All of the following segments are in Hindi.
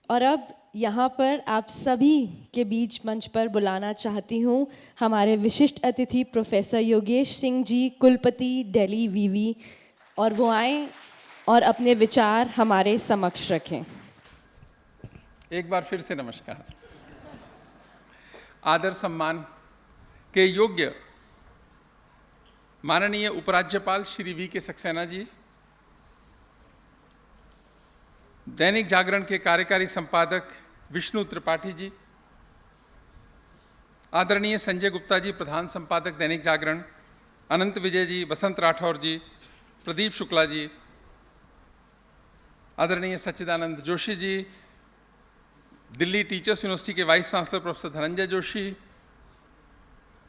और अब यहाँ पर आप सभी के बीच मंच पर बुलाना चाहती हूँ हमारे विशिष्ट अतिथि प्रोफेसर योगेश सिंह जी, कुलपति दिल्ली वीवी, और वो आएं और अपने विचार हमारे समक्ष रखें। एक बार फिर से नमस्कार। आदर सम्मान के योग्य माननीय उपराज्यपाल श्री वी.के. सक्सेना जी, दैनिक जागरण के कार्यकारी संपादक विष्णु त्रिपाठी जी, आदरणीय संजय गुप्ता जी, प्रधान संपादक दैनिक जागरण, अनंत विजय जी, बसंत राठौर जी, प्रदीप शुक्ला जी, आदरणीय सच्चिदानंद जोशी जी, दिल्ली टीचर्स यूनिवर्सिटी के vice chancellor professor Dhananjay Joshi,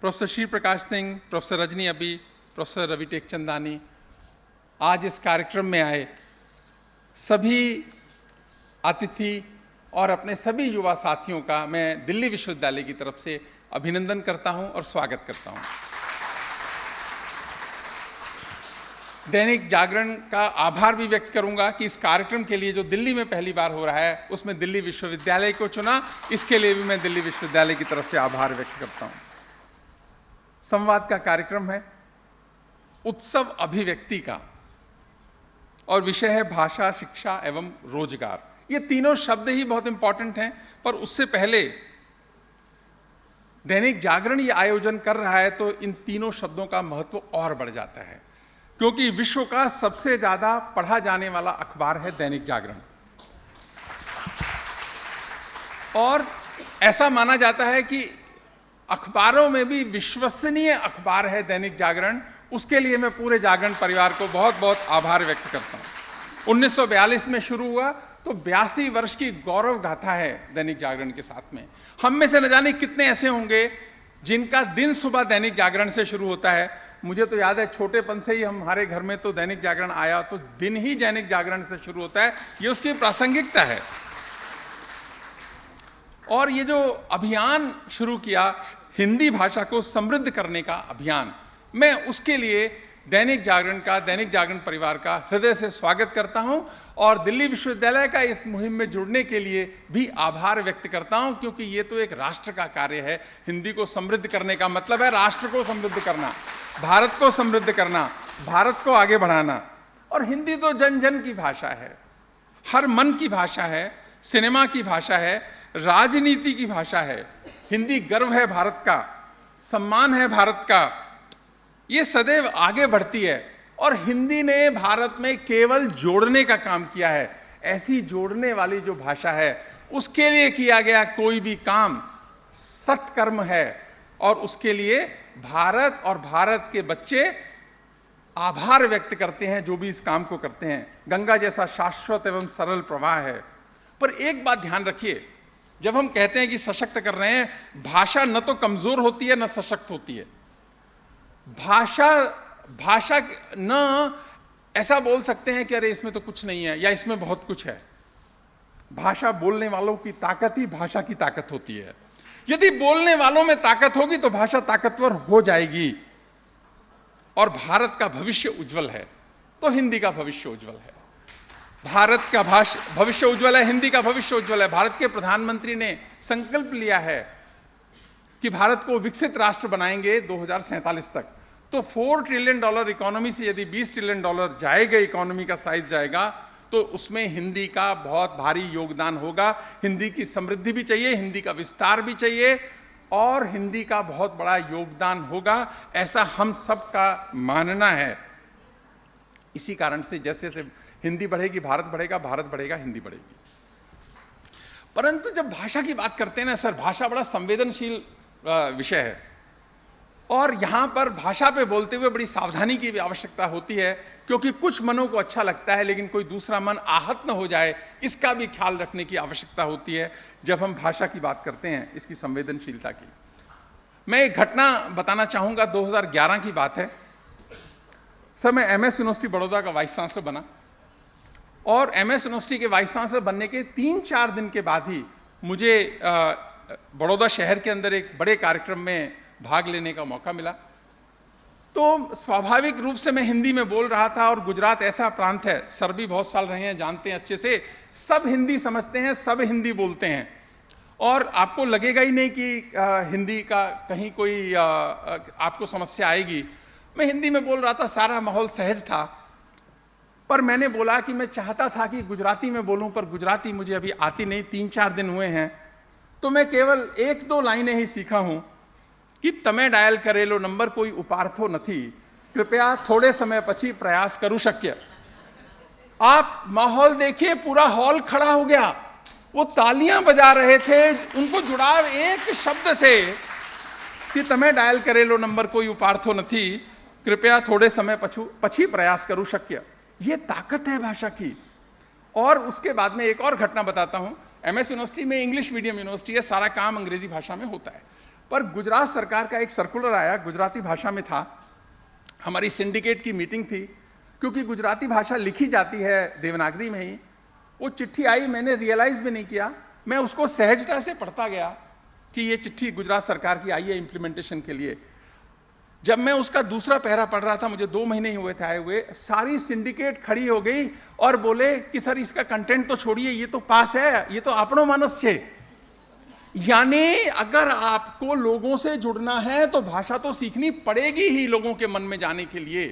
professor Shri Prakash Singh, professor Rajni Abi, professor Ravi Tekchandani, आज इस कार्यक्रम में आए सभी अतिथि और अपने सभी युवा साथियों का मैं दिल्ली विश्वविद्यालय की तरफ से अभिनंदन करता हूं और स्वागत करता हूं। दैनिक जागरण का आभार भी व्यक्त करूंगा कि इस कार्यक्रम के लिए जो दिल्ली में पहली बार हो रहा है उसमें दिल्ली विश्वविद्यालय को चुना, इसके लिए भी मैं दिल्ली विश्वविद्यालय की तरफ से आभार व्यक्त करता हूं। संवाद का कार्यक्रम है, उत्सव अभिव्यक्ति का, और विषय है भाषा, शिक्षा एवं रोजगार। ये तीनों शब्द ही बहुत इंपॉर्टेंट हैं, पर उससे पहले दैनिक जागरण ये आयोजन कर रहा है तो इन तीनों शब्दों का महत्व और बढ़ जाता है, क्योंकि विश्व का सबसे ज्यादा पढ़ा जाने वाला अखबार है दैनिक जागरण, और ऐसा माना जाता है कि अखबारों में भी विश्वसनीय अखबार है दैनिक जागरण। उसके लिए मैं पूरे जागरण परिवार को बहुत बहुत आभार व्यक्त करता हूं। 1942 में शुरू हुआ तो 82 वर्ष की गौरव गाथा है दैनिक जागरण के साथ में। हम में से न जाने कितने ऐसे होंगे जिनका दिन सुबह दैनिक जागरण से शुरू होता है। मुझे तो याद है छोटेपन से ही हमारे घर में तो दैनिक जागरण आया तो दिन ही दैनिक जागरण से शुरू होता है, ये उसकी प्रासंगिकता है। और ये जो अभियान शुरू किया हिंदी भाषा को समृद्ध करने का अभियान, मैं उसके लिए दैनिक जागरण परिवार का हृदय से स्वागत करता हूं और दिल्ली विश्वविद्यालय का इस मुहिम में जुड़ने के लिए भी आभार व्यक्त करता हूं, क्योंकि ये तो एक राष्ट्र का कार्य है। हिंदी को समृद्ध करने का मतलब है राष्ट्र को समृद्ध करना, भारत को समृद्ध करना, भारत को आगे बढ़ाना। और हिंदी तो जन जन की भाषा है, हर मन की भाषा है, सिनेमा की भाषा है, राजनीति की भाषा है। हिंदी गर्व है भारत का, सम्मान है भारत का, ये सदैव आगे बढ़ती है। और हिंदी ने भारत में केवल जोड़ने का काम किया है। ऐसी जोड़ने वाली जो भाषा है उसके लिए किया गया कोई भी काम सत्कर्म है, और उसके लिए भारत और भारत के बच्चे आभार व्यक्त करते हैं जो भी इस काम को करते हैं। गंगा जैसा शाश्वत एवं सरल प्रवाह है। पर एक बात ध्यान रखिए, जब हम कहते हैं कि सशक्त कर रहे हैं, भाषा न तो कमजोर होती है न सशक्त होती है। भाषा न ऐसा बोल सकते हैं कि अरे इसमें तो कुछ नहीं है या इसमें बहुत कुछ है। भाषा बोलने वालों की ताकत ही भाषा की ताकत होती है। यदि बोलने वालों में ताकत होगी तो भाषा ताकतवर हो जाएगी। और भारत का भविष्य उज्जवल है तो हिंदी का भविष्य उज्जवल है। भारत का भविष्य उज्जवल है, हिंदी का भविष्य उज्जवल है। भारत के प्रधानमंत्री ने संकल्प लिया है कि भारत को विकसित राष्ट्र बनाएंगे 2047 तक। तो $4 ट्रिलियन इकोनॉमी से यदि $20 ट्रिलियन जाएगा, इकोनॉमी का साइज जाएगा, तो उसमें हिंदी का बहुत भारी योगदान होगा। हिंदी की समृद्धि भी चाहिए, हिंदी का विस्तार भी चाहिए, और हिंदी का बहुत बड़ा योगदान होगा, ऐसा हम सबका मानना है। इसी कारण से जैसे जैसे हिंदी बढ़ेगी भारत बढ़ेगा, भारत बढ़ेगा हिंदी बढ़ेगी। परंतु जब भाषा की बात करते हैं ना सर, भाषा बड़ा संवेदनशील विषय है, और यहां पर भाषा पे बोलते हुए बड़ी सावधानी की भी आवश्यकता होती है, क्योंकि कुछ मनों को अच्छा लगता है लेकिन कोई दूसरा मन आहत न हो जाए, इसका भी ख्याल रखने की आवश्यकता होती है जब हम भाषा की बात करते हैं, इसकी संवेदनशीलता की। मैं एक घटना बताना चाहूंगा, 2011 की बात है। सर मैं MS यूनिवर्सिटी बड़ौदा का वाइस चांसलर बना, और MS यूनिवर्सिटी के वाइस चांसलर बनने के 3-4 दिन के बाद ही मुझे बड़ौदा शहर के अंदर एक बड़े कार्यक्रम में भाग लेने का मौका मिला। तो स्वाभाविक रूप से मैं हिंदी में बोल रहा था, और गुजरात ऐसा प्रांत है, सर भी बहुत साल रहे हैं, जानते हैं अच्छे से, सब हिंदी समझते हैं, सब हिंदी बोलते हैं, और आपको लगेगा ही नहीं कि हिंदी का कहीं कोई आपको समस्या आएगी। मैं हिंदी में बोल रहा था, सारा माहौल सहज था, पर मैंने बोला कि मैं चाहता था कि गुजराती में बोलूं, पर गुजराती मुझे अभी आती नहीं, 3-4 दिन हुए हैं, तो मैं केवल 1-2 लाइनें ही सीखा हूं कि तमे डायल करेलो नंबर कोई उपार्थो नथी, कृपया थोड़े समय पछी प्रयास करू शक्य। आप माहौल देखिए, पूरा हॉल खड़ा हो गया, वो तालियां बजा रहे थे, उनको जुड़ाव एक शब्द से कि तमे डायल करेलो नंबर कोई उपार्थो नथी, कृपया थोड़े समय पछी प्रयास करू शक्य। ये ताकत है भाषा की। और उसके बाद में एक और घटना बताता हूं। एमएस यूनिवर्सिटी में इंग्लिश मीडियम यूनिवर्सिटी है, सारा काम अंग्रेजी भाषा में होता है, पर गुजरात सरकार का एक सर्कुलर आया, गुजराती भाषा में था। हमारी सिंडिकेट की मीटिंग थी, क्योंकि गुजराती भाषा लिखी जाती है देवनागरी में ही। वो चिट्ठी आई, मैंने रियलाइज भी नहीं किया, मैं उसको सहजता से पढ़ता गया कि ये चिट्ठी गुजरात सरकार की आई है इम्प्लीमेंटेशन के लिए। जब मैं उसका दूसरा पहरा पढ़ रहा था, मुझे 2 महीने ही हुए थे आए हुए, सारी सिंडिकेट खड़ी हो गई और बोले कि सर इसका कंटेंट तो छोड़िए, ये तो पास है, ये तो आपनो मानस छे। यानी अगर आपको लोगों से जुड़ना है तो भाषा तो सीखनी पड़ेगी ही लोगों के मन में जाने के लिए।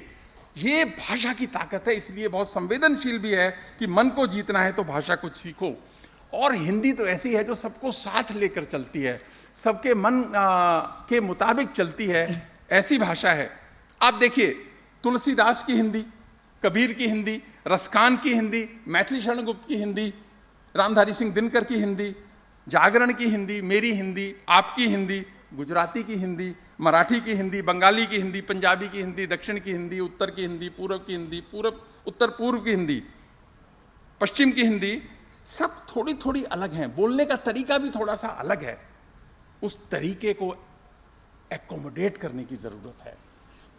ये भाषा की ताकत है, इसलिए बहुत संवेदनशील भी है कि मन को जीतना है तो भाषा को सीखो। और हिंदी तो ऐसी है जो सबको साथ लेकर चलती है, सबके मन के मुताबिक चलती है, ऐसी भाषा है। आप देखिए, तुलसीदास की हिंदी, कबीर की हिंदी, रसखान की हिंदी, मैथिली शरण गुप्त की हिंदी, रामधारी सिंह दिनकर की हिंदी, जागरण की हिंदी, मेरी हिंदी, आपकी हिंदी, गुजराती की हिंदी, मराठी की हिंदी, बंगाली की हिंदी, पंजाबी की हिंदी, दक्षिण की हिंदी, उत्तर की हिंदी, पूर्व की हिंदी, उत्तर पूर्व की हिंदी, पश्चिम की हिंदी, सब थोड़ी थोड़ी अलग हैं, बोलने का तरीका भी थोड़ा सा अलग है। उस तरीके को एकोमोडेट करने की जरूरत है।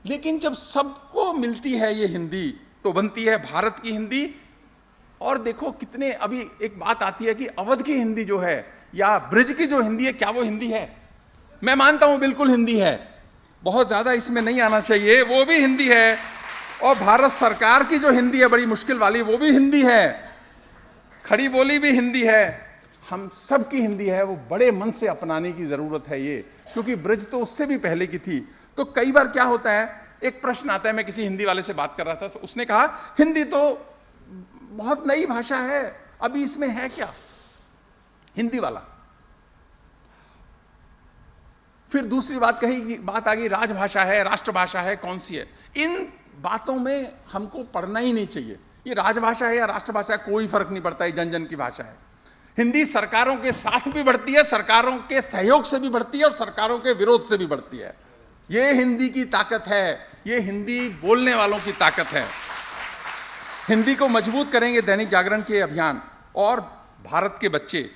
लेकिन जब सबको मिलती है ये हिंदी, तो बनती है भारत की हिंदी। और देखो कितने, अभी एक बात आती है कि अवध की हिंदी जो है या ब्रिज की जो हिंदी है, क्या वो हिंदी है? मैं मानता हूं बिल्कुल हिंदी है, बहुत ज्यादा इसमें नहीं आना चाहिए, वो भी हिंदी है। और भारत सरकार की जो हिंदी है बड़ी मुश्किल वाली, वो भी हिंदी है, खड़ी बोली भी हिंदी है, हम सब की हिंदी है, वो बड़े मन से अपनाने की जरूरत है ये, क्योंकि ब्रिज तो उससे भी पहले की थी। तो कई बार क्या होता है, एक प्रश्न आता है, मैं किसी हिंदी वाले से बात कर रहा था, तो उसने कहा हिंदी तो बहुत नई भाषा है, अभी इसमें है क्या? हिंदी वाला। फिर दूसरी बात कही, बात आ गई राजभाषा है, राष्ट्रभाषा है, कौन सी है? इन बातों में हमको पढ़ना ही नहीं चाहिए। ये राजभाषा है या राष्ट्रभाषा है, कोई फर्क नहीं पड़ता है, जन जन की भाषा है। हिंदी सरकारों के साथ भी बढ़ती है, सरकारों के सहयोग से भी बढ़ती है, और सरकारों के विरोध से भी बढ़ती है। ये हिंदी की ताकत है, ये हिंदी बोलने वालों की ताकत है। हिंदी को मजबूत करेंगे दैनिक जागरण के अभियान और भारत के बच्चे।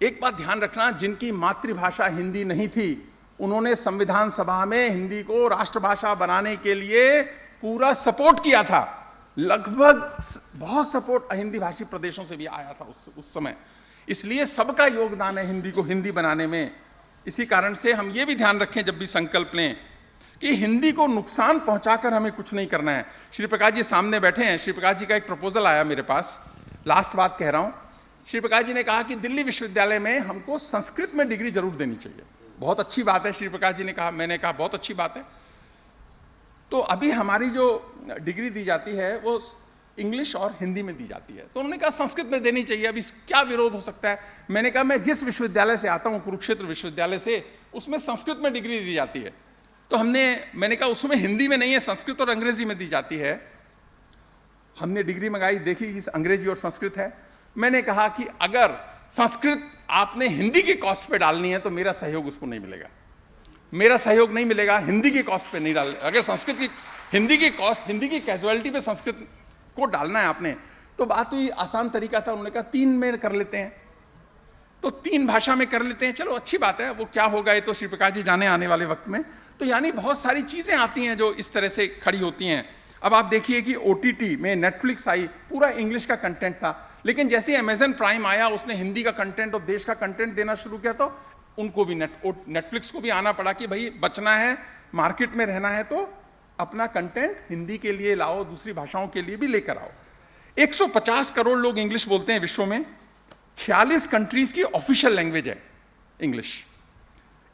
एक बात ध्यान रखना, जिनकी मातृभाषा हिंदी नहीं थी, उन्होंने संविधान सभा में हिंदी को राष्ट्रभाषा बनाने के लिए पूरा सपोर्ट किया था। लगभग बहुत सपोर्ट हिंदी भाषी प्रदेशों से भी आया था उस समय। इसलिए सबका योगदान है हिंदी को हिंदी बनाने में। इसी कारण से हम ये भी ध्यान रखें जब भी संकल्प लें कि हिंदी को नुकसान पहुंचाकर हमें कुछ नहीं करना है। श्री प्रकाश जी सामने बैठे हैं, श्री प्रकाश जी का एक प्रपोजल आया मेरे पास, लास्ट बात कह रहा हूं। श्री प्रकाश जी ने कहा कि दिल्ली विश्वविद्यालय में हमको संस्कृत में डिग्री जरूर देनी चाहिए। बहुत अच्छी बात है, श्री प्रकाश जी ने कहा, मैंने कहा बहुत अच्छी बात है। तो अभी हमारी जो डिग्री दी जाती है वो इंग्लिश और हिंदी में दी जाती है, तो उन्होंने कहा संस्कृत में देनी चाहिए, अभी क्या विरोध हो सकता है? मैंने कहा मैं जिस विश्वविद्यालय से आता हूँ, कुरुक्षेत्र विश्वविद्यालय से, उसमें संस्कृत में डिग्री दी जाती है। तो मैंने कहा उसमें हिंदी में नहीं है, संस्कृत और अंग्रेजी में दी जाती है। हमने डिग्री मंगाई, देखी कि अंग्रेजी और संस्कृत है। मैंने कहा कि अगर संस्कृत आपने हिंदी की कॉस्ट पे डालनी है तो मेरा सहयोग उसको नहीं मिलेगा, मेरा सहयोग नहीं मिलेगा, हिंदी की कॉस्ट पे नहीं डाल। अगर संस्कृत की हिंदी की कॉस्ट, हिंदी की कैजुअलिटी पे संस्कृत को डालना है आपने, तो बात हुई, आसान तरीका था। उन्होंने कहा 3 में कर लेते हैं, तो 3 भाषा में कर लेते हैं। चलो अच्छी बात है, वो क्या होगा ये तो श्री प्रकाश जी जाने आने वाले वक्त में। तो यानी बहुत सारी चीजें आती हैं जो इस तरह से खड़ी होती हैं। अब आप देखिए कि OTT में नेटफ्लिक्स आई, पूरा इंग्लिश का कंटेंट था, लेकिन जैसे अमेजन प्राइम आया, उसने हिंदी का कंटेंट और देश का कंटेंट देना शुरू किया, तो उनको भी नेटफ्लिक्स को भी आना पड़ा कि भाई बचना है, मार्केट में रहना है तो अपना कंटेंट हिंदी के लिए लाओ, दूसरी भाषाओं के लिए भी लेकर आओ। 150 करोड़ लोग इंग्लिश बोलते हैं विश्व में, 46 कंट्रीज की ऑफिशियल लैंग्वेज है इंग्लिश।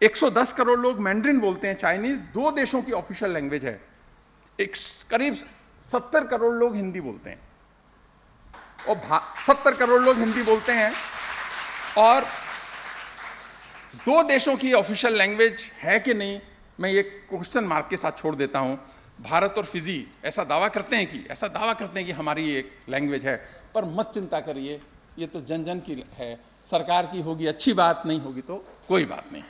110 करोड़ लोग मैंड्रिन बोलते हैं, चाइनीज 2 देशों की ऑफिशियल लैंग्वेज है। करीब 70 करोड़ लोग हिंदी बोलते हैं, और 70 करोड़ लोग हिंदी बोलते हैं, और 2 देशों की ऑफिशियल लैंग्वेज है कि नहीं, मैं ये क्वेश्चन मार्क के साथ छोड़ देता हूं। भारत और फिजी ऐसा दावा करते हैं कि हमारी एक लैंग्वेज है, पर मत चिंता करिए, ये तो जन जन की है, सरकार की होगी अच्छी बात, नहीं होगी तो कोई बात नहीं।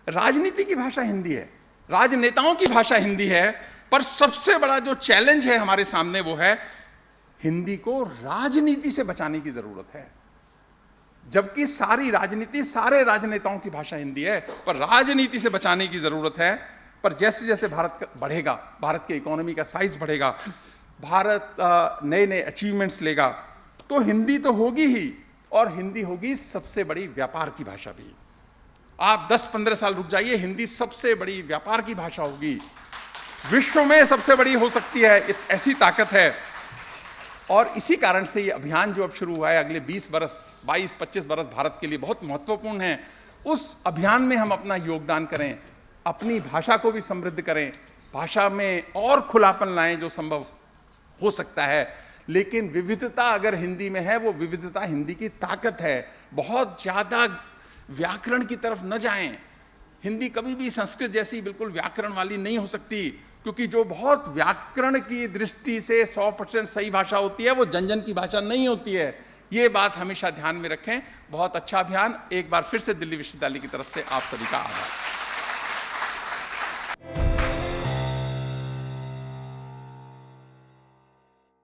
राजनीति की भाषा हिंदी है, राजनेताओं की भाषा हिंदी है, पर सबसे बड़ा जो चैलेंज है हमारे सामने वो है हिंदी को राजनीति से बचाने की जरूरत है। जबकि सारी राजनीति, सारे राजनेताओं की भाषा हिंदी है, पर राजनीति से बचाने की जरूरत है। पर जैसे जैसे भारत बढ़ेगा, भारत की इकोनॉमी का साइज बढ़ेगा, भारत नए नए अचीवमेंट्स लेगा, तो हिंदी तो होगी ही, और हिंदी होगी सबसे बड़ी व्यापार की भाषा भी। आप 10-15 साल रुक जाइए, हिंदी सबसे बड़ी व्यापार की भाषा होगी, विश्व में सबसे बड़ी हो सकती है, ऐसी ताकत है। और इसी कारण से ये अभियान जो अब शुरू हुआ है, अगले 20 बरस, 22-25 बरस भारत के लिए बहुत महत्वपूर्ण है। उस अभियान में हम अपना योगदान करें, अपनी भाषा को भी समृद्ध करें, भाषा में और खुलापन लाएं जो संभव हो सकता है। लेकिन विविधता अगर हिंदी में है, वो विविधता हिंदी की ताकत है। बहुत ज़्यादा व्याकरण की तरफ न जाएं। हिंदी कभी भी संस्कृत जैसी बिल्कुल व्याकरण वाली नहीं हो सकती, क्योंकि जो बहुत व्याकरण की दृष्टि से 100% सही भाषा होती है, वो जन जन की भाषा नहीं होती है। ये बात हमेशा ध्यान में रखें। बहुत अच्छा अभियान, एक बार फिर से दिल्ली विश्वविद्यालय की तरफ से आप सभी का आभार।